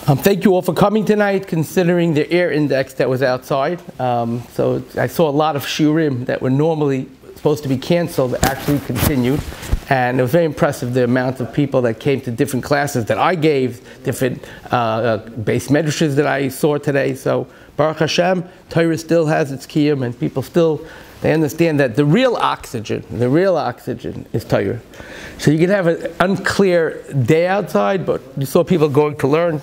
Thank you all for coming tonight, considering the air index that was outside. So I saw a lot of shiurim that were normally supposed to be canceled that actually continued. And it was very impressive, the amount of people that came to different classes that I gave, different base medrashes that I saw today. So Baruch Hashem, Torah still has its kiyum, and people still, they understand that the real oxygen is Torah. So you can have an unclear day outside, but you saw people going to learn.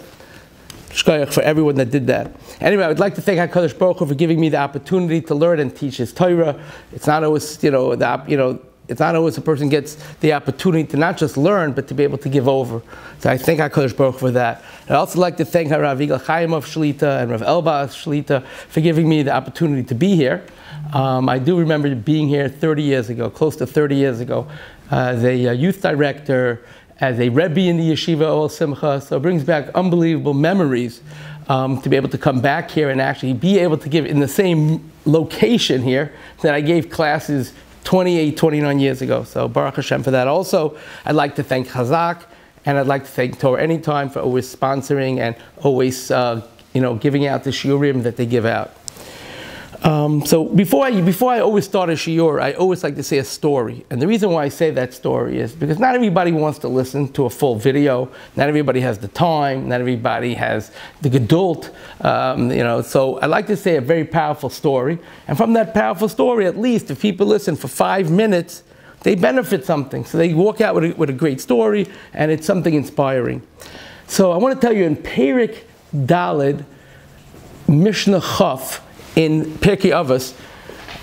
Shkoyach for everyone that did that. Anyway, I would like to thank HaKadosh Baruch Hu for giving me the opportunity to learn and teach His Torah. It's not always, it's not always a person gets the opportunity to not just learn, but to be able to give over. So I thank HaKadosh Baruch Hu for that. I'd also like to thank Rav Yigal Chaim of Shlita and Rav Elba of Shlita for giving me the opportunity to be here. I do remember being here 30 years ago, close to 30 years ago, as a youth director, as a Rabbi in the yeshiva Ol Simcha. So it brings back unbelievable memories to be able to come back here and actually be able to give in the same location here that I gave classes 28, 29 years ago. So Baruch Hashem for that. Also, I'd like to thank Chazaq, and I'd like to thank Torah Anytime for always sponsoring and always giving out the shiurim that they give out. So before I always start a shiur, I always like to say a story. And the reason why I say that story is because not everybody wants to listen to a full video. Not everybody has the time. Not everybody has the gedult. So I like to say a very powerful story. And from that powerful story, at least if people listen for 5 minutes, they benefit something. So they walk out with a great story, and it's something inspiring. So I want to tell you in Perek Daled, Mishnah Chaf, in Pirkei Avos,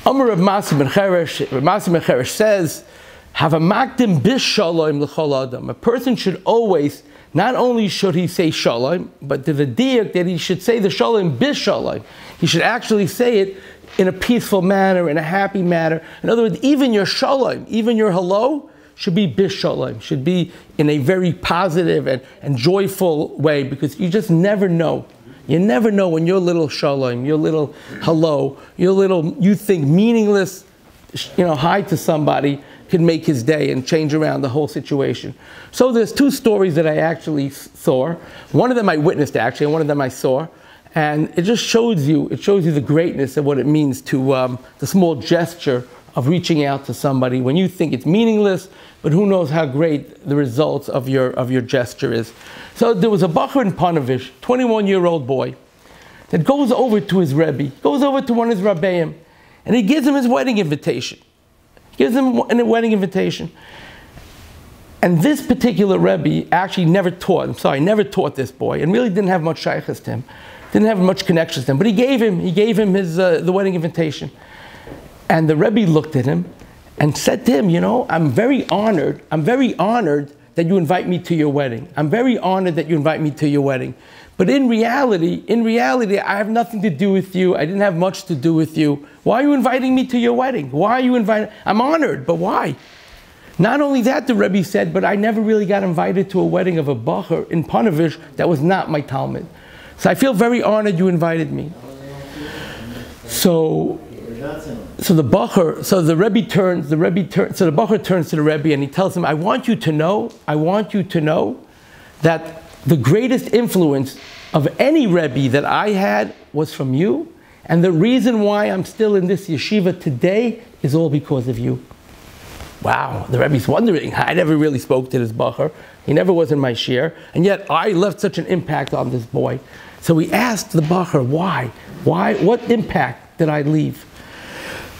Amar Rav Masi ben Cheresh says, "Have a makdim bis shalom l'chol adam." A person should always, not only should he say shalom, but to the diak that he should say the shalom bis shalom. He should actually say it in a peaceful manner, in a happy manner. In other words, even your shalom, even your hello, should be bis shalom, should be in a very positive and joyful way, because you just never know. You never know when your little shalom, your little hello, your little, you think meaningless, hi to somebody can make his day and change around the whole situation. So there's 2 stories that I actually saw. One of them I witnessed actually, and one of them I saw. And it just shows you the greatness of what it means to the small gesture of reaching out to somebody when you think it's meaningless, but who knows how great the results of your gesture is. So there was a bacher in Panovich, 21-year-old boy, that goes over to his Rebbe, goes over to one of his Rabbeim, and he gives him his wedding invitation. He gives him a wedding invitation. And this particular Rebbe actually never taught this boy, and really didn't have much shaykhs to him, didn't have much connections to him, but he gave him his the wedding invitation. And the Rebbe looked at him and said to him, I'm very honored that you invite me to your wedding. I'm very honored that you invite me to your wedding. But in reality, I have nothing to do with you. I didn't have much to do with you. Why are you inviting me to your wedding? Why are you inviting? I'm honored, but why? Not only that, the Rebbe said, but I never really got invited to a wedding of a bacher in Panovich that was not my Talmud. So I feel very honored you invited me. So the Bacher turns to the Rebbe and he tells him, I want you to know that the greatest influence of any Rebbe that I had was from you, and the reason why I'm still in this yeshiva today is all because of you. Wow, the Rebbe's wondering, I never really spoke to this Bacher, he never was in my shir, and yet I left such an impact on this boy. So he asked the Bacher, why, what impact did I leave?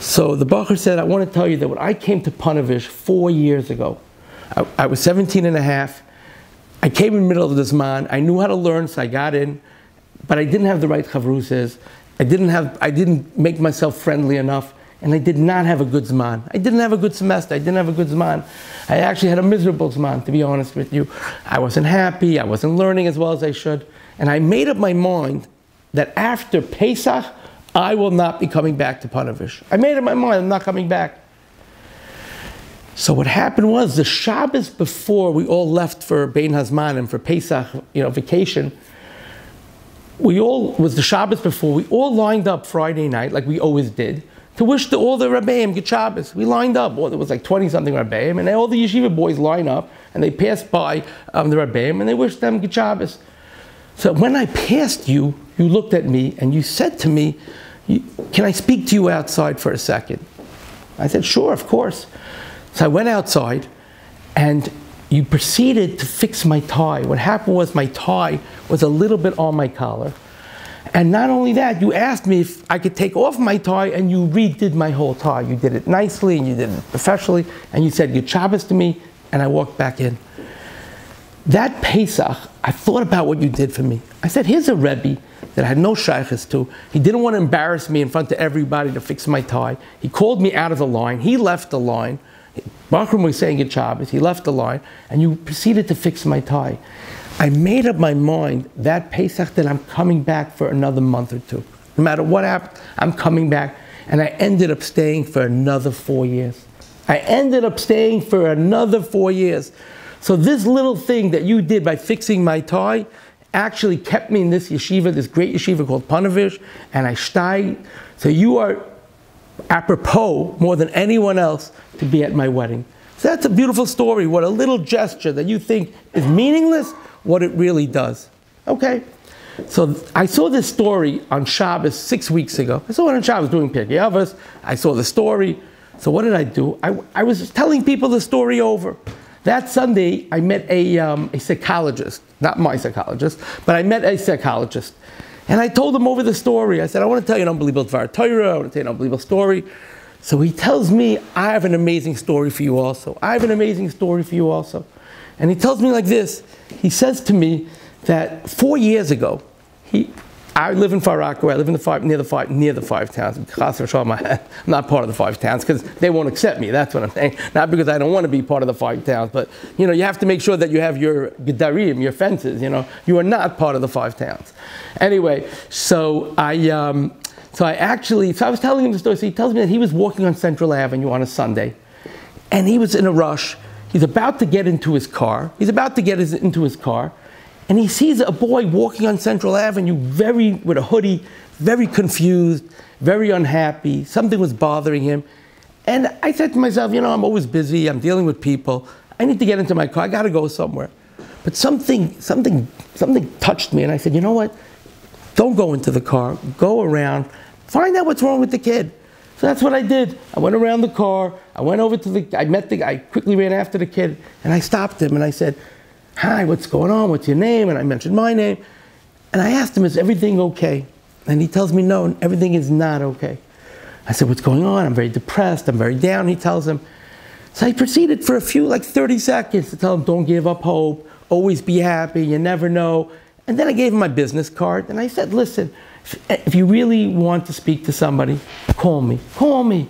So the Bacher said, I want to tell you that when I came to Panovich 4 years ago, I was 17 and a half. I came in the middle of this man. I knew how to learn, so I got in, but I didn't have the right chavrusas. I didn't make myself friendly enough, and I did not have a good zman. I didn't have a good semester. I didn't have a good zman. I actually had a miserable zman, to be honest with you. I wasn't happy. I wasn't learning as well as I should. And I made up my mind that after Pesach, I will not be coming back to Panovich. I made up my mind, I'm not coming back. So what happened was, the Shabbos before we all left for Bein Hazman and for Pesach, vacation, we all lined up Friday night, like we always did, to wish all the Rabbeim Good Shabbos. We lined up, there was like 20-something Rabbeim, and all the yeshiva boys line up, and they passed by the Rabbeim, and they wished them Good Shabbos. So when I passed you, you looked at me and you said to me, can I speak to you outside for a second? I said, sure, of course. So I went outside and you proceeded to fix my tie. What happened was my tie was a little bit on my collar. And not only that, you asked me if I could take off my tie, and you redid my whole tie. You did it nicely and you did it professionally, and you said good Shabbos to me, and I walked back in. That Pesach, I thought about what you did for me. I said, here's a Rebbe that I had no shaykhs to. He didn't want to embarrass me in front of everybody to fix my tie. He called me out of the line. He left the line. Walkin was saying good Shabbos. He left the line, and you proceeded to fix my tie. I made up my mind that Pesach that I'm coming back for another month or two. No matter what happened, I'm coming back. And I ended up staying for another 4 years. I ended up staying for another 4 years. So this little thing that you did by fixing my tie actually kept me in this yeshiva, this great yeshiva called Panavish, and I steig. So you are apropos more than anyone else to be at my wedding. So that's a beautiful story. What a little gesture that you think is meaningless, what it really does. Okay, so I saw this story on Shabbos 6 weeks ago. I saw it on Shabbos doing Pirkei Avos. I saw the story. So what did I do? I was telling people the story over. That Sunday, I met a psychologist, not my psychologist, but I met a psychologist. And I told him over the story. I said, I want to tell you an unbelievable Dvar Torah. I want to tell you an unbelievable story. So he tells me, I have an amazing story for you also. I have an amazing story for you also. And he tells me like this. He says to me that 4 years ago, I live in Far Rockaway. I live in near the five towns. I'm not part of the 5 towns because they won't accept me. That's what I'm saying. Not because I don't want to be part of the 5 towns, but you have to make sure that you have your gedarim, your fences. You are not part of the 5 towns. Anyway, so I was telling him the story. So he tells me that he was walking on Central Avenue on a Sunday, and he was in a rush. He's about to get into his car. And he sees a boy walking on Central Avenue with a hoodie, very confused, very unhappy. Something was bothering him. And I said to myself, I'm always busy. I'm dealing with people. I need to get into my car. I got to go somewhere. But something touched me. And I said, you know what? Don't go into the car. Go around. Find out what's wrong with the kid. So that's what I did. I went around the car. I went over to I quickly ran after the kid. And I stopped him and I said, hi, what's going on? What's your name? And I mentioned my name. And I asked him, is everything okay? And he tells me, no, everything is not okay. I said, what's going on? I'm very depressed. I'm very down, he tells him. So I proceeded for a few, 30 seconds to tell him, don't give up hope. Always be happy. You never know. And then I gave him my business card. And I said, listen, if you really want to speak to somebody, call me. Call me.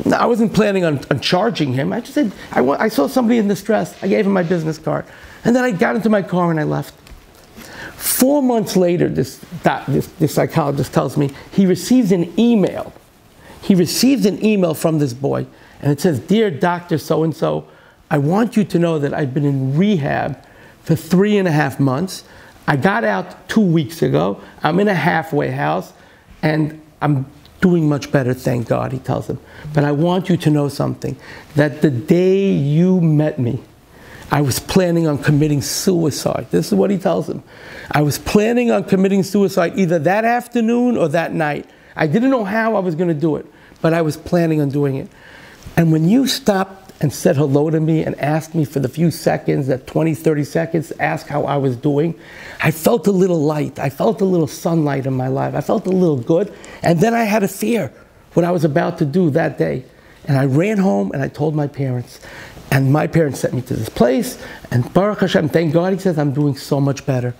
No, I wasn't planning on charging him. I just said, I saw somebody in distress. I gave him my business card. And then I got into my car and I left. 4 months later, this psychologist tells me he receives an email. He receives an email from this boy. And it says, dear Dr. So-and-so, I want you to know that I've been in rehab for 3.5 months. I got out 2 weeks ago. I'm in a halfway house. And I'm doing much better, thank God, he tells him. But I want you to know something. That the day you met me, I was planning on committing suicide. This is what he tells him. I was planning on committing suicide either that afternoon or that night. I didn't know how I was going to do it, but I was planning on doing it. And when you stopped and said hello to me and asked me for the few seconds, that 20, 30 seconds, ask how I was doing, I felt a little light. I felt a little sunlight in my life. I felt a little good. And then I had a fear what I was about to do that day. And I ran home and I told my parents. And my parents sent me to this place, and Baruch Hashem, thank God, he says, I'm doing so much better.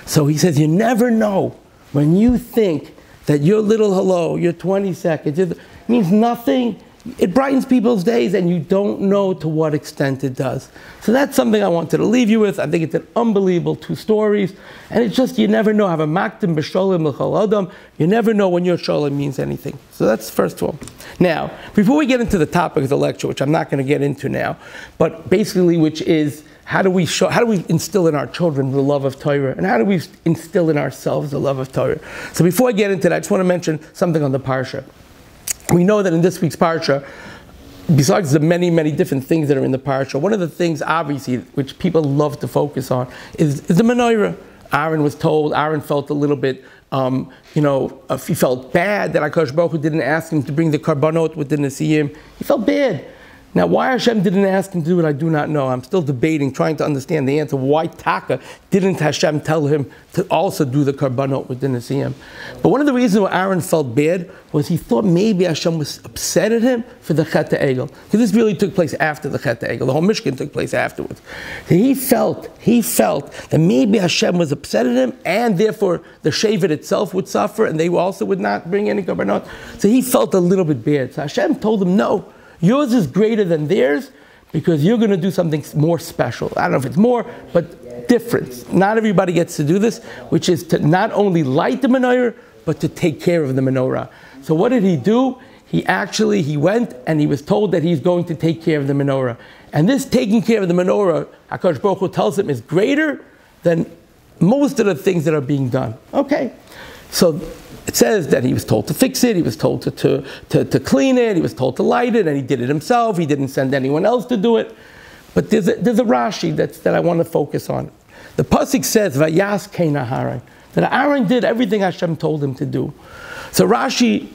So he says, you never know when you think that your little hello, your 20 seconds, it means nothing. It brightens people's days, and you don't know to what extent it does. So that's something I wanted to leave you with. I think it's an unbelievable 2 stories. And it's just, you never know. Have a maktim b'sholem l'chol adam. You never know when your sholem means anything. So that's the first one. Now, before we get into the topic of the lecture, which I'm not going to get into now, but basically which is, how do we instill in our children the love of Torah? And how do we instill in ourselves the love of Torah? So before I get into that, I just want to mention something on the Parsha. We know that in this week's Parsha, besides the many, many different things that are in the Parsha, one of the things, obviously, which people love to focus on is the menorah. Aaron felt a little bit, he felt bad that HaKadosh Baruch Hu didn't ask him to bring the karbanot with the Nesiyim. He felt bad. Now, why Hashem didn't ask him to do it, I do not know. I'm still debating, trying to understand the answer. Why Taka didn't Hashem tell him to also do the karbanot with the Nesiyim? But one of the reasons why Aaron felt bad was he thought maybe Hashem was upset at him for the Chet HaEgel. Because this really took place after the Chet HaEgel. The whole Mishkan took place afterwards. So he felt that maybe Hashem was upset at him, and therefore the Shevet itself would suffer, and they also would not bring any karbanot. So he felt a little bit bad. So Hashem told him, no. Yours is greater than theirs because you're going to do something more special. I don't know if it's more, but different. Not everybody gets to do this, which is to not only light the menorah, but to take care of the menorah. So what did he do? He went and he was told that he's going to take care of the menorah. And this taking care of the menorah, HaKadosh Baruch Hu tells him, is greater than most of the things that are being done. Okay. So it says that he was told to fix it, he was told to clean it, he was told to light it, and he did it himself. He didn't send anyone else to do it. But there's a Rashi that I want to focus on. The pasuk says, "Vayas kein Aharon," that Aaron did everything Hashem told him to do. So Rashi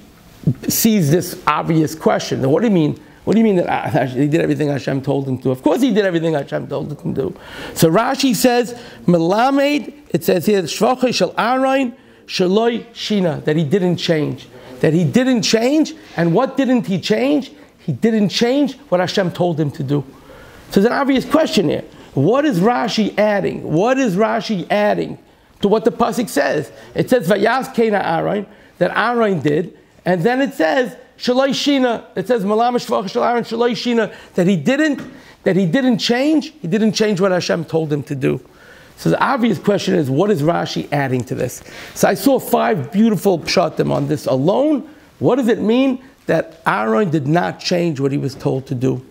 sees this obvious question. Now, what do you mean? What do you mean that he did everything Hashem told him to do? Of course he did everything Hashem told him to do. So Rashi says, "Melamed," it says here, "Shvachei shel Aaron shaloi shina," that he didn't change. That he didn't change, and what didn't he change? He didn't change what Hashem told him to do. So there's an obvious question here. What is Rashi adding? What is Rashi adding to what the pasuk says? It says, "Vayas keina Aaron," that Aaron did, and then it says, "Shaloi shina." It says, "Malam shvach shel Aaron shaloi shina," that he didn't change. He didn't change what Hashem told him to do. So the obvious question is, what is Rashi adding to this? So I saw 5 beautiful pshatim on this alone. What does it mean that Aaron did not change what he was told to do?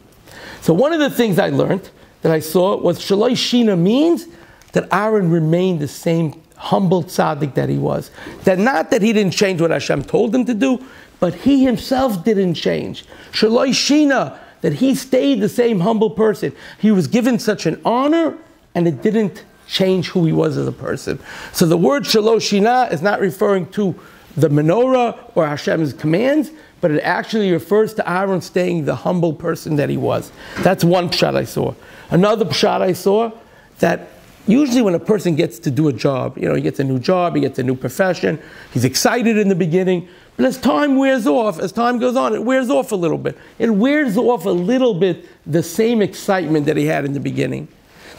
So one of the things I learned that I saw was Shaloi Shina means that Aaron remained the same humble tzaddik that he was. That not that he didn't change what Hashem told him to do, but he himself didn't change. Shaloi Shina, that he stayed the same humble person. He was given such an honor, and it didn't change who he was as a person. So the word Shaloi Shina is not referring to the menorah or Hashem's commands, but it actually refers to Aaron staying the humble person that he was. That's one pshat I saw. Another pshat I saw, that usually when a person gets to do a job, he gets a new job, he gets a new profession, he's excited in the beginning, but as time wears off, as time goes on, it wears off a little bit. It wears off a little bit the same excitement that he had in the beginning.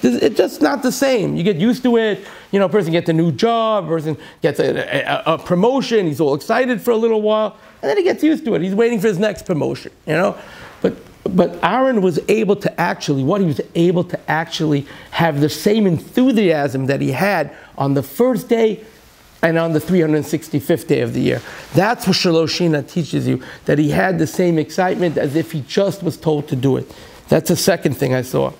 It's just not the same. You get used to it. A person gets a new job, a person gets a promotion, he's all excited for a little while, and then he gets used to it. He's waiting for his next promotion, But Aaron was able to actually have the same enthusiasm that he had on the first day and on the 365th day of the year. That's what Shaloi Shina teaches you, that he had the same excitement as if he just was told to do it. That's the second thing I saw.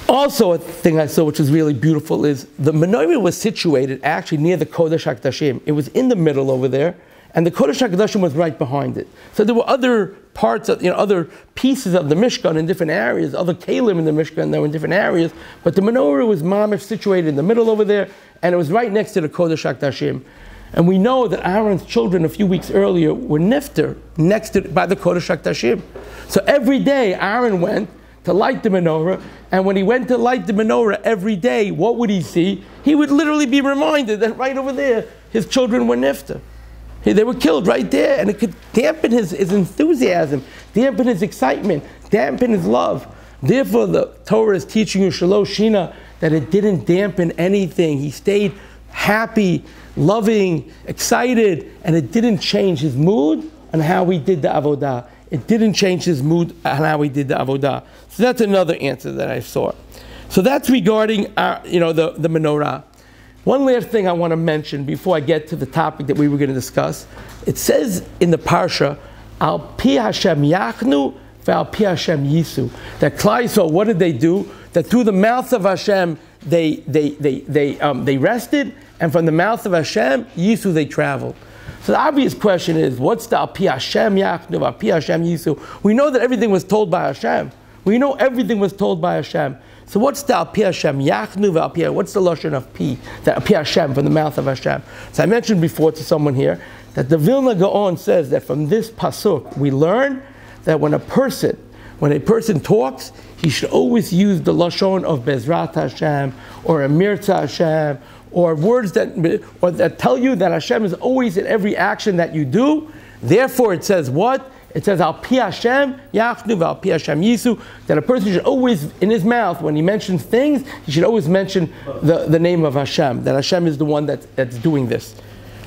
Also, a thing I saw which was really beautiful is the menorah was situated actually near the Kodesh HaKodashim. It was in the middle over there, and the Kodesh HaKodashim was right behind it. So there were other parts of, other pieces of the Mishkan in different areas, other kalim in the Mishkan that were in different areas, but the menorah was mamish situated in the middle over there, and it was right next to the Kodesh HaKodashim. And we know that Aaron's children a few weeks earlier were nifter by the Kodesh HaKodashim. So every day Aaron went to light the menorah, and when he went to light the menorah every day, what would he see? He would literally be reminded that right over there, his children were nifter. They were killed right there, and it could dampen his enthusiasm, dampen his excitement, dampen his love. Therefore, the Torah is teaching you Shaloi Shina, that it didn't dampen anything. He stayed happy, loving, excited, and it didn't change his mood on how he did the avodah. It didn't change his mood on how he did the avodah. So that's another answer that I saw. So that's regarding the menorah. One last thing I want to mention before I get to the topic that we were going to discuss. It says in the Parsha, Al pi Hashem yachnu ve'al pi Hashem yisu. That Klal Yisrael, what did they do? That through the mouth of Hashem they rested, and from the mouth of Hashem yisu they traveled. So the obvious question is, what's the Al pi Hashem yachnu Al pi Hashem yisu? We know that everything was told by Hashem. We know everything was told by Hashem. So what's the Al Pi Hashem? Yachnu Al Pi. What's the lashon of Pi? The Al Pi Hashem, from the mouth of Hashem. So I mentioned before to someone here that the Vilna Gaon says that from this pasuk we learn that when a person talks, he should always use the lashon of Bezrat Hashem or Emirza Hashem, or words that tell you that Hashem is always in every action that you do. Therefore, it says what? It says Al Pi Hashem Yachnu Al Pi Hashem Yisu, that a person should always, in his mouth, when he mentions things, he should always mention the name of Hashem, that Hashem is the one that's doing this.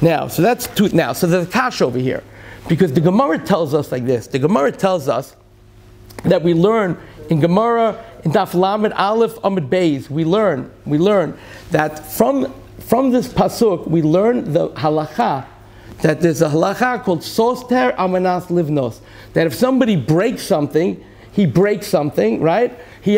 Now, so that's two. Now, so there's a kash over here, because the Gemara tells us like this. The Gemara tells us that we learn in Gemara, in Daf Lamed Aleph Amud Beis, we learn that from this pasuk we learn the halacha, that there's a halacha called soster amanas livnos, that if somebody breaks something, right? He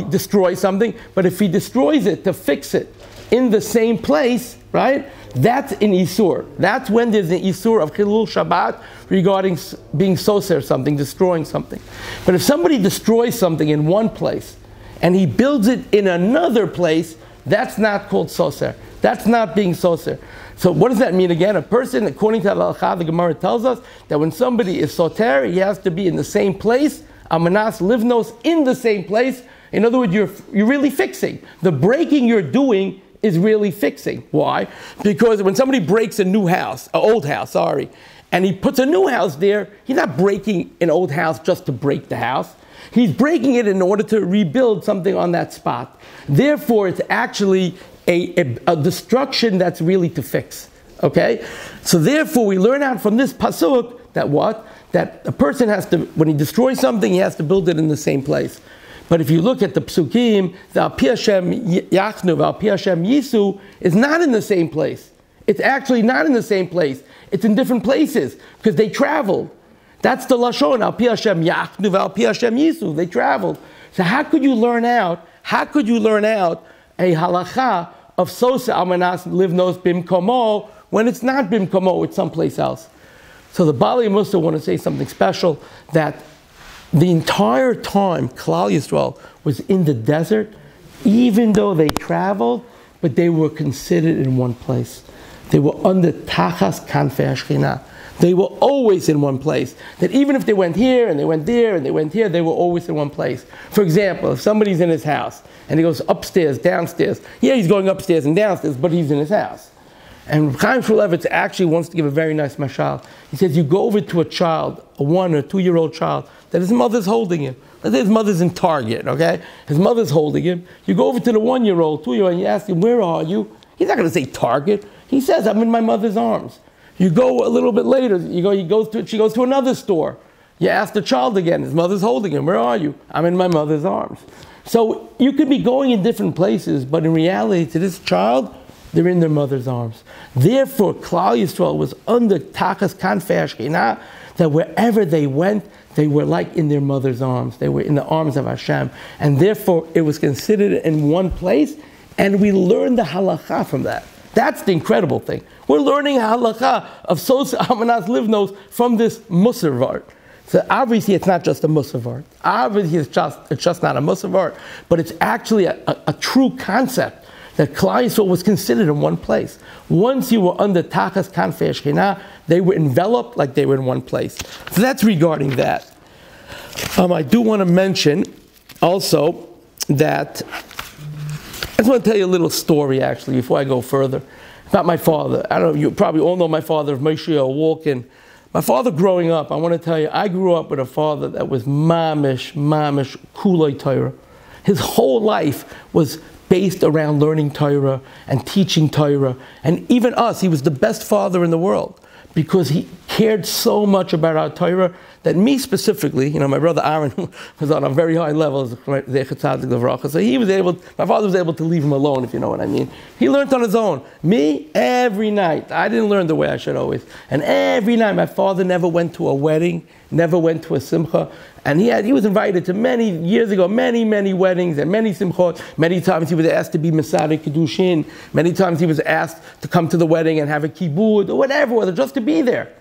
destroys something, but if he destroys it to fix it in the same place, right? That's an isur. That's when there's an isur of chilul Shabbat regarding being soser, something, destroying something. But if somebody destroys something in one place and he builds it in another place, that's not called soser. That's not being soser. So what does that mean again? A person, according to the Gemara tells us that when somebody is soter, he has to be in the same place, amanas livnos, in the same place. In other words, you're really fixing. The breaking you're doing is really fixing. Why? Because when somebody breaks an old house, and he puts a new house there, he's not breaking an old house just to break the house. He's breaking it in order to rebuild something on that spot. Therefore, it's actually a destruction that's really to fix. Okay? So therefore, we learn out from this pasuk that what? That a person has to, when he destroys something, he has to build it in the same place. But if you look at the psukim, the Al Pi Hashem Yachnu, Al Pi Hashem Yisu is not in the same place. It's actually not in the same place. It's in different places because they traveled. That's the lashon Al Pi Hashem Yachnu, Al Pi Hashem Yisu. They traveled. So how could you learn out a halacha of sosa amanas livnos bimkomo when it's not bimkomo, it's someplace else? So the Bali Musa want to say something special, that the entire time Klal Yisrael was in the desert, even though they traveled, but they were considered in one place. They were under Tachas Kanfei Shechina. They were always in one place. That even if they went here and they went there and they went here, they were always in one place. For example, if somebody's in his house and he goes upstairs, downstairs, he's going upstairs and downstairs, but he's in his house. And Chaim Shmulevitz actually wants to give a very nice mashal. He says, you go over to a child, a 1 or 2 year old child, that his mother's holding him. Let's say his mother's in Target, okay? His mother's holding him. You go over to the 1 year old, 2 year old, and you ask him, where are you? He's not going to say Target. He says, I'm in my mother's arms. You go a little bit later, she goes to another store. You ask the child again, his mother's holding him, where are you? I'm in my mother's arms. So you could be going in different places, but in reality, to this child, they're in their mother's arms. Therefore, Klal Yisrael was under Tachas Kanfei Shechina, that wherever they went, they were like in their mother's arms. They were in the arms of Hashem. And therefore, it was considered in one place, and we learned the halacha from that. That's the incredible thing. We're learning halacha of Sos Amanas Livnos from this Musar Vart. So obviously, it's not just a Musar Vart. Obviously, it's just not a Musar Vart, but it's actually a true concept that Klal Yisrael was considered in one place. Once you were under Tachas Kanfei Shechina, they were enveloped like they were in one place. So that's regarding that. I do want to mention also that, I just want to tell you a little story actually before I go further about my father. I don't know, you probably all know my father, Moshe Walkin. My father growing up, I want to tell you, I grew up with a father that was mamish, kulei Torah. His whole life was based around learning Torah and teaching Torah. And even us, he was the best father in the world because he cared so much about our Torah that me specifically, my brother Aaron was on a very high level, so my father was able to leave him alone, if you know what I mean. He learned on his own. Me, every night. I didn't learn the way I should always. And every night, my father never went to a wedding, never went to a simcha. And he was invited to many weddings and many simchot. Many times he was asked to be Masari Kedushin. Many times he was asked to come to the wedding and have a kibbud or whatever, just to be there.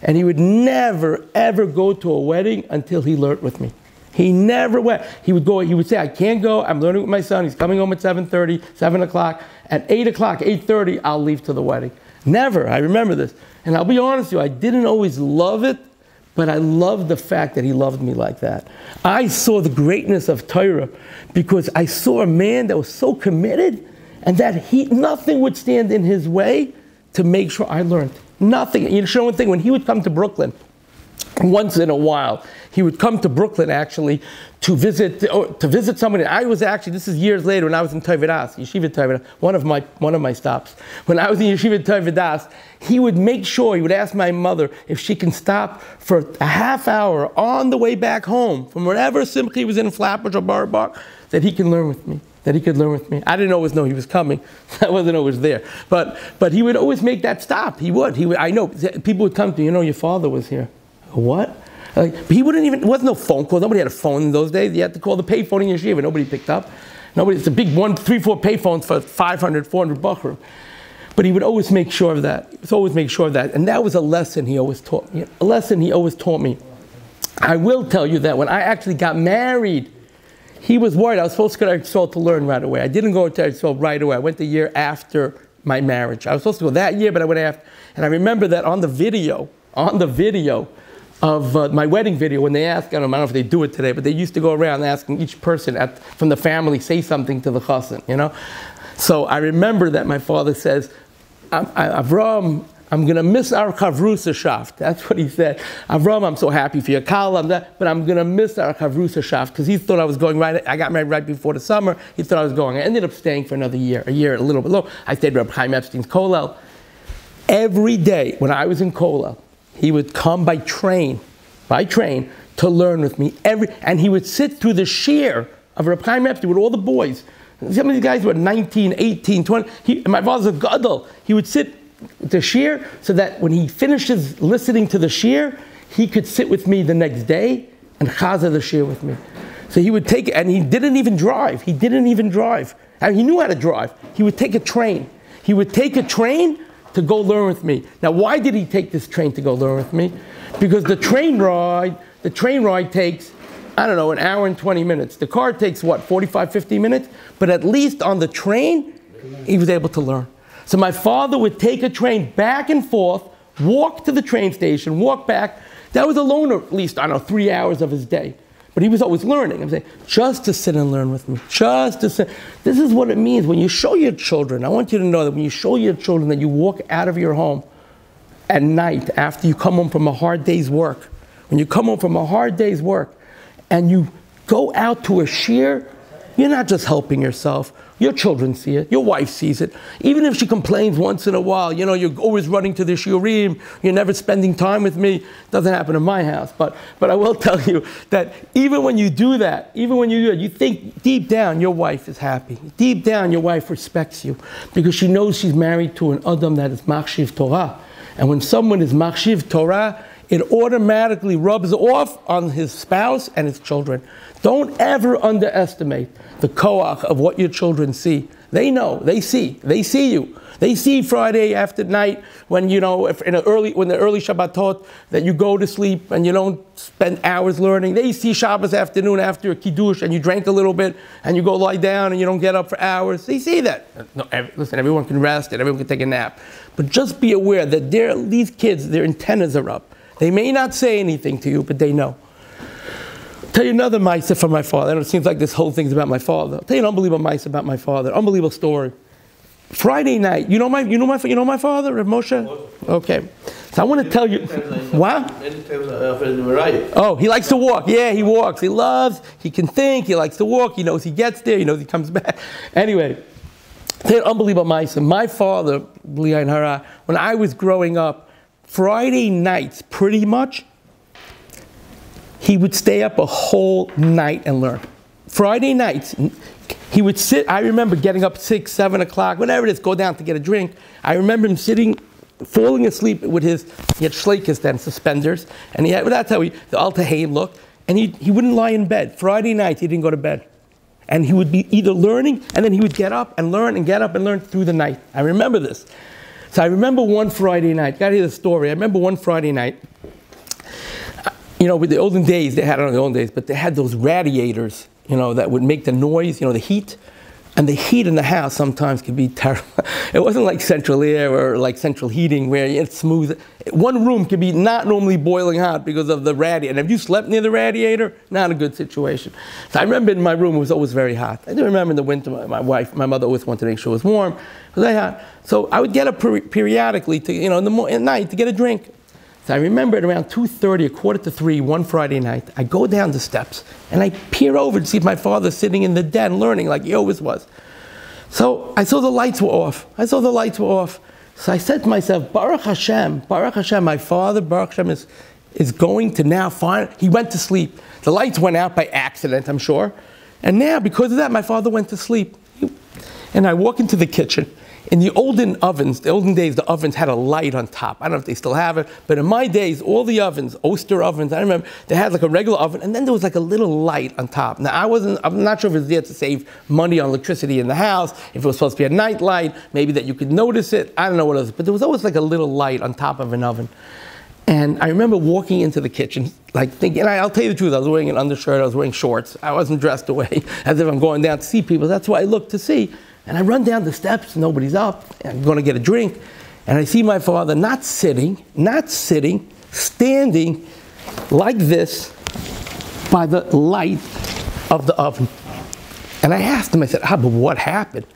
And he would never, ever go to a wedding until he learned with me. He never went. He would say, I can't go. I'm learning with my son. He's coming home at 7:30, 7 o'clock. At 8 o'clock, 8:30, I'll leave to the wedding. Never. I remember this. And I'll be honest with you, I didn't always love it, but I loved the fact that he loved me like that. I saw the greatness of Torah because I saw a man that was so committed and that nothing would stand in his way to make sure I learned. Nothing. You know one thing, when he would come to Brooklyn, once in a while, he would come to Brooklyn actually to visit somebody. I was actually, this is years later, when I was in Toivadas, Yeshiva Toivadas, one of my stops. When I was in Yeshiva Toivadas, he would make sure, he would ask my mother if she can stop for a half hour on the way back home from wherever Simcha he was in Flatbush or Barbach, that he can learn with me. That he could learn with me. I didn't always know he was coming. I wasn't always there. But he would always make that stop. He would. I know. People would come to me, your father was here. What? He wouldn't even, it wasn't no phone call. Nobody had a phone in those days. You had to call the payphone in Yeshiva. Nobody picked up. It's a big 1, 3, 4 payphones for 500, 400 bucks. But he would always make sure of that. He would always make sure of that. And that was a lesson he always taught me. A lesson he always taught me. I will tell you that when I actually got married, he was worried. I was supposed to go to Eretz Yisrael to learn right away. I didn't go to Eretz Yisrael right away. I went the year after my marriage. I was supposed to go that year, but I went after. And I remember that on the video of my wedding video, when they asked, I don't know if they do it today, but they used to go around asking each person from the family, say something to the chassan, So I remember that my father says, Avrohom, I'm going to miss our Chavrusa Shaft. That's what he said. Avrohom, I'm so happy for your Kala, but I'm going to miss our Chavrusa Shaft because he thought I was going right. I got married right before the summer. He thought I was going. I ended up staying for another year, a little bit low. I stayed with Rabbi Chaim Epstein's Kollel. Every day when I was in Kollel, he would come by train to learn with me. And he would sit through the shiur of Rabbi Chaim Epstein with all the boys. Some of these guys were 19, 18, 20. My father's a gadol. He would sit the shiur so that when he finishes listening to the shiur, he could sit with me the next day and chaza the shiur with me. So he would take it, and he didn't even drive. And he knew how to drive. He would take a train. He would take a train to go learn with me. Now, why did he take this train to go learn with me? Because the train ride takes, I don't know, an hour and 20 minutes. The car takes, 45, 50 minutes? But at least on the train, he was able to learn. So my father would take a train back and forth, walk to the train station, walk back. That was alone at least, 3 hours of his day. But he was always learning. I'm saying, just to sit and learn with me. Just to sit. This is what it means when you show your children. I want you to know that when you show your children that you walk out of your home at night after you come home from a hard day's work. When you come home from a hard day's work and you go out to a shiur, you're not just helping yourself. Your children see it. Your wife sees it. Even if she complains once in a while, you're always running to the shiurim, you're never spending time with me. Doesn't happen in my house. But I will tell you that even when you do that, you think deep down your wife is happy. Deep down your wife respects you because she knows she's married to an Adam that is Machshiv Torah. And when someone is Machshiv Torah, it automatically rubs off on his spouse and his children. Don't ever underestimate the koach of what your children see. They know, they see you. They see Friday after night when when the early Shabbatot that you go to sleep and you don't spend hours learning. They see Shabbos afternoon after a kiddush and you drank a little bit and you go lie down and you don't get up for hours. They see that. No, listen, everyone can rest and everyone can take a nap, but just be aware that these kids, their antennas are up. They may not say anything to you, but they know. I'll tell you another ma'aseh from my father. It seems like this whole thing's about my father. I'll tell you an unbelievable ma'aseh about my father. Unbelievable story. Friday night, you know my father, Rav Moshe? Okay. So I want to tell you. What? Oh, he likes to walk. Yeah, he walks. He can think, he likes to walk, he knows he gets there, he knows he comes back. Anyway, I'll tell you an unbelievable ma'aseh. My father, when I was growing up, Friday nights, pretty much, he would stay up a whole night and learn. Friday nights, he would sit. I remember getting up 6, 7 o'clock, whatever it is, go down to get a drink. I remember him falling asleep with he had shleikis then, suspenders, and that's how the Alta Hain look, and he wouldn't lie in bed. Friday nights, he didn't go to bed. And he would be either learning, and then he would get up and learn and get up and learn through the night. I remember this. So I remember one Friday night, got to hear the story. I remember one Friday night, with the olden days, they had, I don't know the olden days, but they had those radiators, that would make the noise, the heat. And the heat in the house sometimes could be terrible. It wasn't like central air or like central heating where it's smooth. One room could be not normally boiling hot because of the radiator. And if you slept near the radiator, not a good situation. So I remember in my room, it was always very hot. I do remember in the winter, my mother always wanted to make sure it was warm. It was very hot. So I would get up periodically to, at night to get a drink. So I remember at around 2:30, 2:45, one Friday night, I go down the steps and I peer over to see if my father's sitting in the den learning like he always was. So I saw the lights were off. So I said to myself, Baruch Hashem, my father, Baruch Hashem is going to now find, he went to sleep. The lights went out by accident, I'm sure. And now, because of that, my father went to sleep. And I walk into the kitchen. In the olden days, the ovens had a light on top. I don't know if they still have it, but in my days, all the ovens, Oster ovens, I remember, they had like a regular oven, and then there was like a little light on top. Now, I'm not sure if it was there to save money on electricity in the house, if it was supposed to be a night light, maybe that you could notice it, I don't know what it was, but there was always like a little light on top of an oven. And I remember walking into the kitchen, like thinking, and I'll tell you the truth, I was wearing an undershirt, I was wearing shorts, I wasn't dressed away, as if I'm going down to see people, that's why I looked to see. And I run down the steps, nobody's up, and I'm going to get a drink. And I see my father not sitting, standing like this by the light of the oven. And I asked him, I said, but what happened?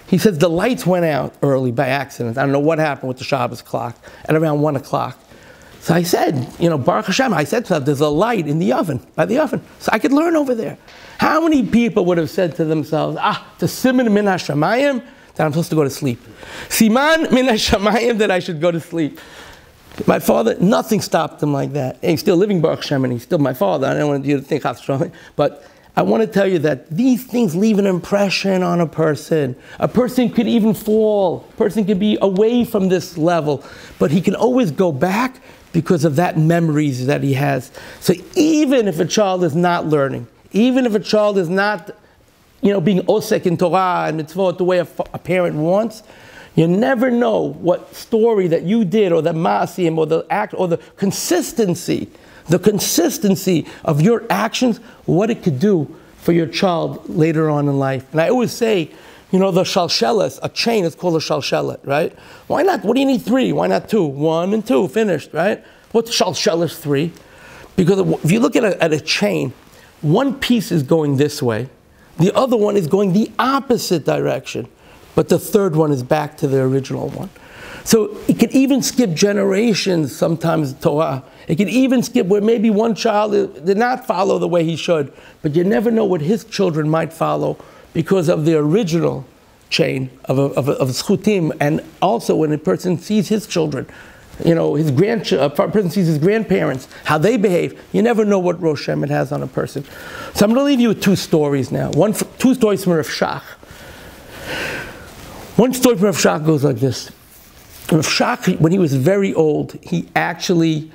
He says, the lights went out early by accident. I don't know what happened with the Shabbos clock at around 1 o'clock. So I said, Baruch Hashem, I said to him, there's a light in the oven, by the oven, so I could learn over there. How many people would have said to themselves, the siman min hashamayim, that I'm supposed to go to sleep. Siman min hashamayim, that I should go to sleep. My father, nothing stopped him like that. And he's still living Baruch Hashem, and he's still my father. I don't want you to think how strong, but I want to tell you that these things leave an impression on a person. A person could even fall. A person could be away from this level, but he can always go back because of that memories that he has. So even if a child is not learning, even if a child is not, being osek in Torah and mitzvot the way a parent wants, you never know what story that you did, or the ma'asim, or the act, or the consistency of your actions, what it could do for your child later on in life. And I always say, the shalshelas, a chain is called a shalshelet, right? Why not? What do you need 3? Why not 2? 1 and 2, finished, right? What's shalshelas 3? Because if you look at a chain, one piece is going this way, the other one is going the opposite direction, but the third one is back to the original one. So it could even skip generations sometimes, Torah. It could even skip where maybe one child did not follow the way he should, but you never know what his children might follow because of the original chain of schutim. And also when a person sees his children, a person sees his grandparents, how they behave, you never know what Rosh Hashanah it has on a person. So I'm going to leave you with 2 stories now. 2 stories from Rav Shach. One story from Rav Shach goes like this. Rav Shach, when he was very old, he actually,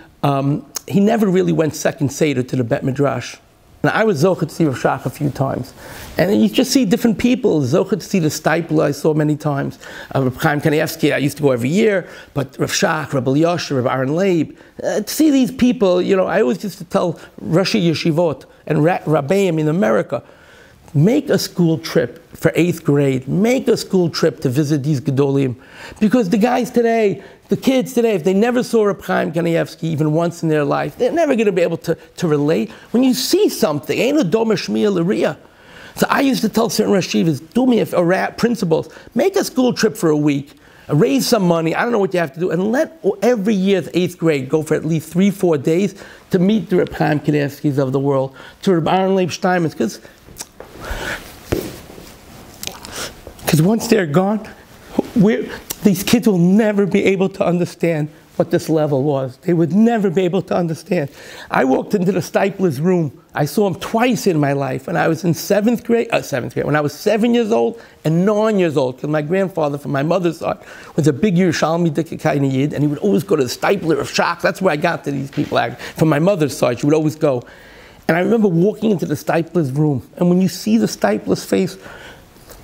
he never really went second Seder to the Bet Midrash. Now, I was Zochah to see Rav Shach a few times. And you just see different people. Zochah to see the Steipler I saw many times. Reb Chaim Kanievsky, I used to go every year. But Rav Shach, Rabbi Yosher, Rabbi Aaron Leib. To see these people, I always used to tell Rashi Yeshivot and Rabbeim in America, make a school trip for 8th grade. Make a school trip to visit these Gedolim. Because the guys today, the kids today, if they never saw Reb Chaim Kanievsky even once in their life, they're never going to be able to relate. When you see something, ain't a doma shmiya l'riya. So I used to tell certain Rashivas, do me principals, make a school trip for a week, raise some money, I don't know what you have to do, and let every year's 8th grade go for at least 3-4 days to meet the Reb Chaim Kanievskys of the world, to Reb Aaron Leib Steinmetz, because once they're gone, these kids will never be able to understand what this level was. They would never be able to understand. I walked into the Steipler's room. I saw him twice in my life. When I was in 7th grade, when I was 7 years old and 9 years old, because my grandfather from my mother's side was a big Yerushalmi Dikkai Yid, and he would always go to the Steipler of Shach. That's where I got to these people. From my mother's side, she would always go. And I remember walking into the Steipler's room, and when you see the Steipler's face,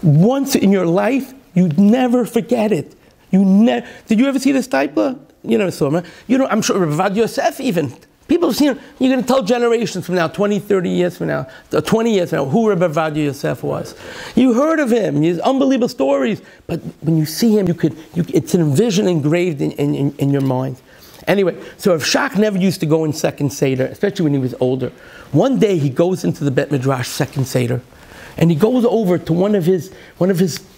once in your life, you'd never forget it. Did you ever see the Steipler? You never saw him, right? I'm sure Rabbi Yosef even People have seen him. You're going to tell generations from now, 20, 30 years from now, 20 years from now, who Rabbi Ovadia Yosef was. You heard of him. He has unbelievable stories. But when you see him, it's an vision engraved in your mind. Anyway, so Rav Shach never used to go in second Seder, especially when he was older. One day he goes into the Bet Midrash second Seder, and he goes over to one of his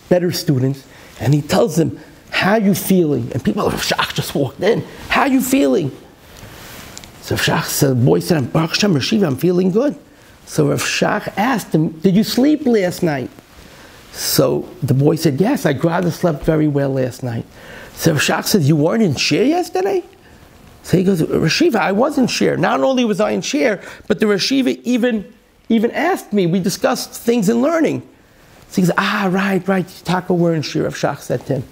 better students, and he tells him, "How you feeling?" And people, Rav Shach just walked in. "How you feeling?" So Rav Shach said, the boy said, "Baruch Hashem, Rashiva, I'm feeling good." So Rav Shach asked him, "Did you sleep last night?" So the boy said, "Yes, I rather slept very well last night." So Rav Shach said, "You weren't in shir yesterday?" So he goes, "Rashiva, I was in shir. Not only was I in shir, but the Rashiva even asked me. We discussed things in learning." So he goes, right, Taka, we're in shir," Rav Shach said to him.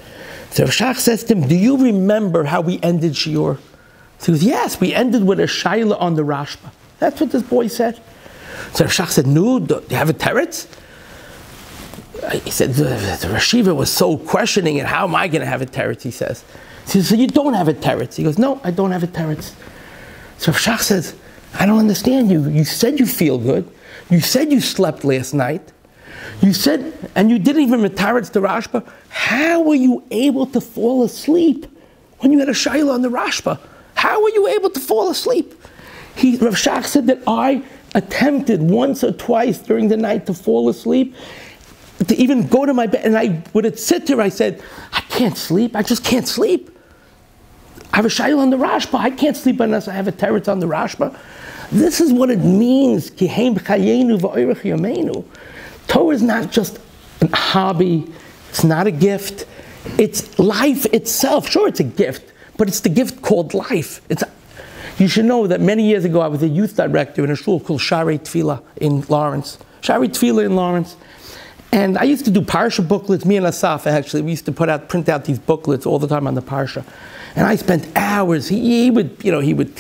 So Rav Shach says to him, "Do you remember how we ended shiur?" So he goes, "Yes, we ended with a shaila on the Rashba." That's what this boy said. So Rav Shach said, "No, do you have a teretz?" He said, the Rashiva was so questioning it. "How am I going to have a teretz?" he says. He says, "So you don't have a teretz?" He goes, "No, I don't have a teretz." So Rav Shach says, "I don't understand you. You said you feel good. You said you slept last night. You said, and you didn't even teretz the Rashba. How were you able to fall asleep when you had a shaila on the Rashba? How were you able to fall asleep?" Rav Shach said that I attempted once or twice during the night to fall asleep, to even go to my bed, and I would sit there, I said, "I can't sleep, I just can't sleep. I have a shaila on the Rashba, I can't sleep unless I have a teretz on the Rashba." This is what it means, Kihem b'chayenu v'oirech yameinu. Torah is not just a hobby, it's not a gift, it's life itself. Sure, it's a gift, but it's the gift called life. You should know that many years ago I was a youth director in a shul called Sharei Tefillah in Lawrence. And I used to do Parsha booklets, me and Asaf actually, we used to print out these booklets all the time on the Parsha. And I spent hours, he would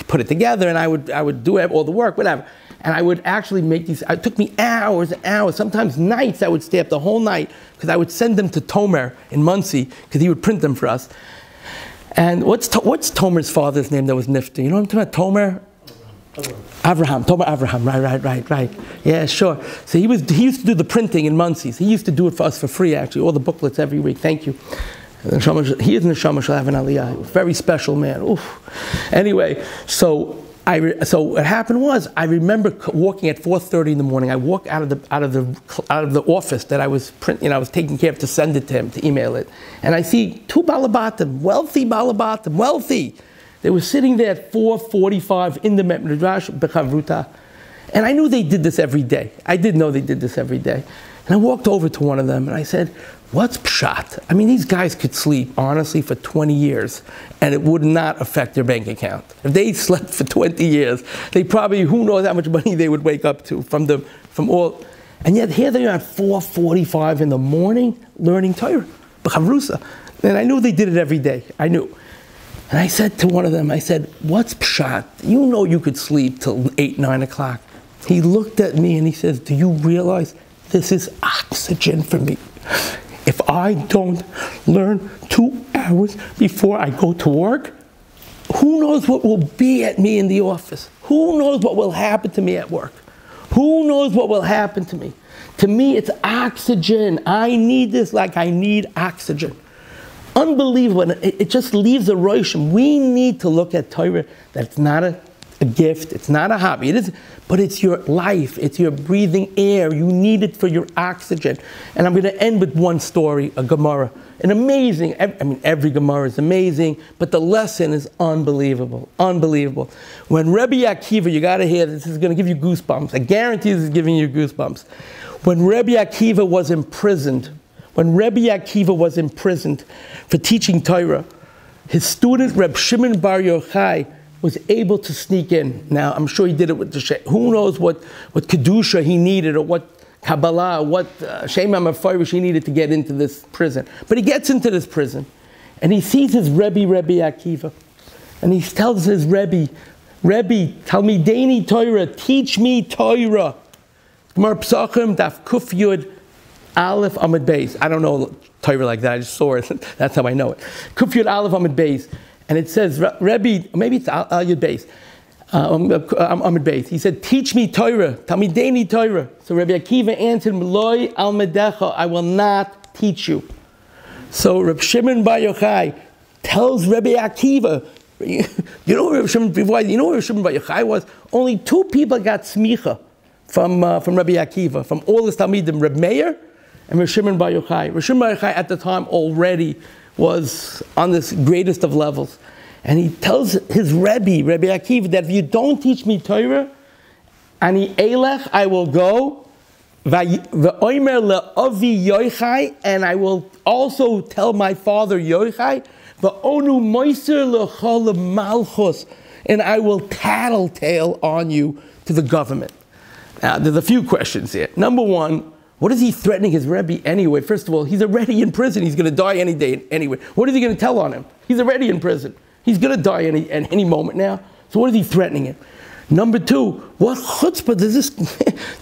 put it together, and I would do all the work, whatever. And I would actually make these, it took me hours and hours, sometimes nights I would stay up the whole night, because I would send them to Tomer in Muncie, because he would print them for us. And what's Tomer's father's name that was nifty? You know what I'm talking about? Avrohom, right. Yeah, sure. So he used to do the printing in Muncie's. He used to do it for us for free, actually, all the booklets every week. Thank you. He is in the Neshama shall have an aliyah. Very special man. Oof. Anyway, so what happened was, I remember walking at 4:30 in the morning. I walked out of the office that I was I was taking care of to send it to him, to email it, and I see two balabatim, wealthy. They were sitting there at 4:45 in the Midrash Bechavruta, and I knew they did this every day. I did know they did this every day, and I walked over to one of them and I said, "What's pshat? I mean, these guys could sleep, honestly, for 20 years, and it would not affect their bank account. If they slept for 20 years, they probably, who knows how much money they would wake up to from all, and yet here they are at 4:45 in the morning learning Torah, B'chavrusa." And I knew they did it every day. I knew. And I said to one of them, I said, "What's pshat? You know you could sleep till 8, 9 o'clock. He looked at me and he says, "Do you realize this is oxygen for me? If I don't learn 2 hours before I go to work, who knows what will be at me in the office? Who knows what will happen to me at work? Who knows what will happen to me? To me, it's oxygen. I need this like I need oxygen." Unbelievable. It just leaves a roshim. We need to look at Torah that it's not a gift, it's not a hobby. It is, but it's your life, it's your breathing air. You need it for your oxygen. And I'm going to end with one story, a Gemara. An amazing, every Gemara is amazing, but the lesson is unbelievable. When Rabbi Akiva, you got to hear this is going to give you goosebumps. I guarantee this is giving you goosebumps. When Rabbi Akiva was imprisoned for teaching Torah, his student Reb Shimon Bar Yochai was able to sneak in. Now, I'm sure he did it with the who knows what Kedusha he needed, or what Kabbalah, what Shem HaMefarish he needed to get into this prison. But he gets into this prison, and he sees his Rabbi Akiva, and he tells his Rabbi, Talmideini Torah, teach me Torah. Gemara Pesachim, Daf Kuf Yud, Aleph Amud Beis. I don't know Torah like that, I just saw it. That's how I know it. Kuf Yud Aleph Amud Beis. And it says, Rebbe, maybe it's Al Yud Beis. Amud Beis. He said, teach me Torah, Talmideini Torah. So Rabbi Akiva answered, Meloi al medecha, I will not teach you. So Reb Shimon Bar Yochai tells Rabbi Akiva, you know Reb Shimon Bar Yochai was? Only 2 people got smicha from Rabbi Akiva, from all the Talmidim, Reb Meir and Reb Shimon Bar Yochai. Reb Shimon Bar Yochai at the time already was on this greatest of levels. And he tells his Rabbi Akiva, that if you don't teach me Torah, ani elech, I will go, v'omer le'avi Yochai, and I will also tell my father Yochai, v'onu moiser l'chol malchus, and I will tattletale on you to the government. Now, there's a few questions here. Number one, what is he threatening his Rebbe anyway? First of all, he's already in prison. He's going to die any day anyway. What is he going to tell on him? He's already in prison. He's going to die any moment now. So what is he threatening him? Number two, what chutzpah does this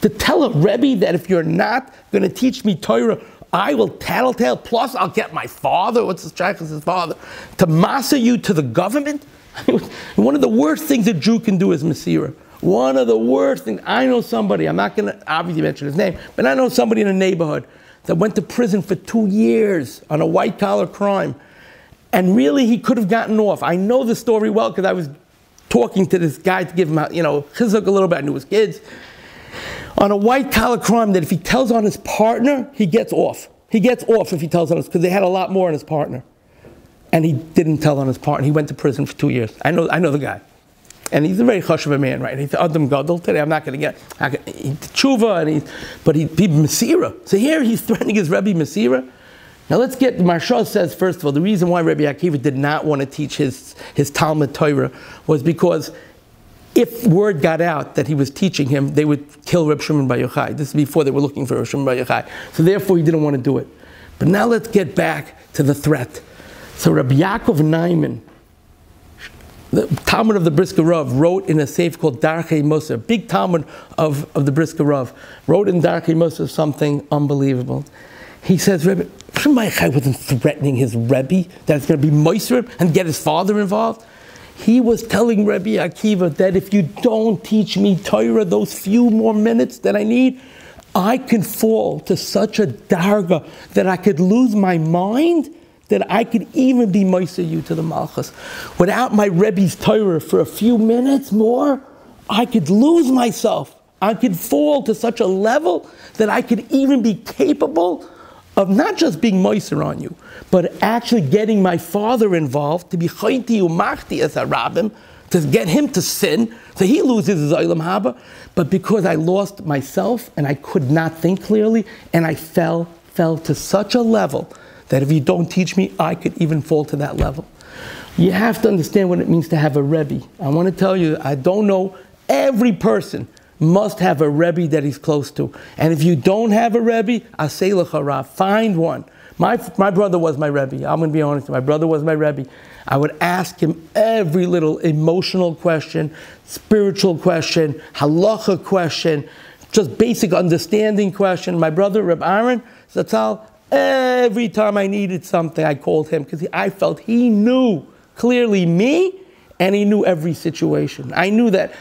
to tell a Rebbe that if you're not going to teach me Torah, I will tattletale, plus I'll get my father, what's his his father, to masa you to the government? One of the worst things a Jew can do is Masira. One of the worst things. I know somebody, I'm not going to obviously mention his name, but I know somebody in a neighborhood that went to prison for 2 years on a white-collar crime. And really, he could have gotten off. I know the story well because I was talking to this guy to give him, Chazaq a little bit. I knew his kids. On a white-collar crime that if he tells on his partner, he gets off. He gets off if he tells on us, because they had a lot more on his partner. And he didn't tell on his partner. He went to prison for 2 years. I know the guy. And he's a very chashuv man, right? He's Adam Gadol today. I'm not going to get tshuva, but he's Masira. So here he's threatening his Rebbe Masira. Now let's get, Maharsha says, first of all, the reason why Rabbi Akiva did not want to teach his Talmud Torah was because if word got out that he was teaching him, they would kill Reb Shimon Bar Yochai. This is before they were looking for Reb Shimon Bar Yochai. So therefore he didn't want to do it. But now let's get back to the threat. So Rabbi Yaakov Naiman, the Talmud of the Brisker Rav, wrote in a sefer called Darchei Musar, big Talmud of the Brisker Rav, wrote in Darchei Musar something unbelievable. He says, Rebbe, Shimon Bar Yochai wasn't threatening his Rebbe that it's going to be moiser and get his father involved. He was telling Rabbi Akiva that if you don't teach me Torah those few more minutes that I need, I can fall to such a darga that I could lose my mind, that I could even be moiser you to the Malchus. Without my Rebbe's Torah for a few minutes more, I could lose myself. I could fall to such a level that I could even be capable of not just being moiser on you, but actually getting my father involved, to be chayti umachti as a rabbim, to get him to sin, so he loses his olam haba. But because I lost myself and I could not think clearly, and I fell to such a level that if you don't teach me, I could even fall to that level. You have to understand what it means to have a Rebbe. I want to tell you, I don't know, every person must have a Rebbe that he's close to. And if you don't have a Rebbe, asay lecha Rav, find one. My brother was my Rebbe. I'm going to be honest. My brother was my Rebbe. I would ask him every little emotional question, spiritual question, halacha question, just basic understanding question. My brother, Reb Aaron Zatzal, every time I needed something, I called him because I felt he knew clearly me, and he knew every situation. I knew that.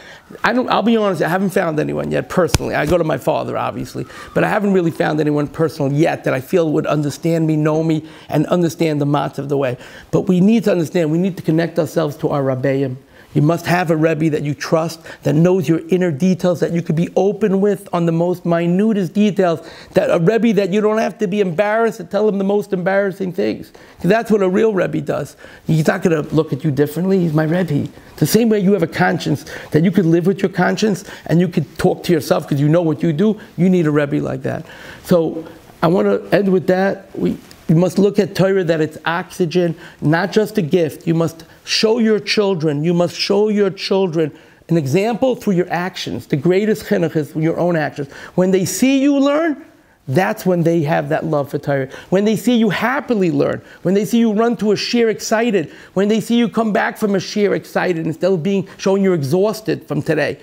I'll be honest, I haven't found anyone yet personally. I go to my father, obviously, but I haven't really found anyone personal yet that I feel would understand me, know me, and understand the matzah of the way. But we need to understand, we need to connect ourselves to our Rabbeim. You must have a Rebbe that you trust, that knows your inner details, that you could be open with on the most minutest details, that a Rebbe that you don't have to be embarrassed to tell him the most embarrassing things. Because that's what a real Rebbe does. He's not going to look at you differently. He's my Rebbe. The same way you have a conscience, that you could live with your conscience and you could talk to yourself because you know what you do, you need a Rebbe like that. So I want to end with that. You must look at Torah that it's oxygen, not just a gift. You must show your children. You must show your children an example through your actions. The greatest chinuch is your own actions. When they see you learn, that's when they have that love for Torah. When they see you happily learn, when they see you run to a shiur excited, when they see you come back from a shiur excited instead of showing you're exhausted from today.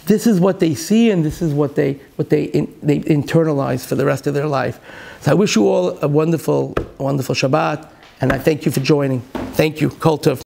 This is what they see, and this is what they internalize for the rest of their life. So I wish you all a wonderful, wonderful Shabbat, and I thank you for joining. Thank you. Kol tov.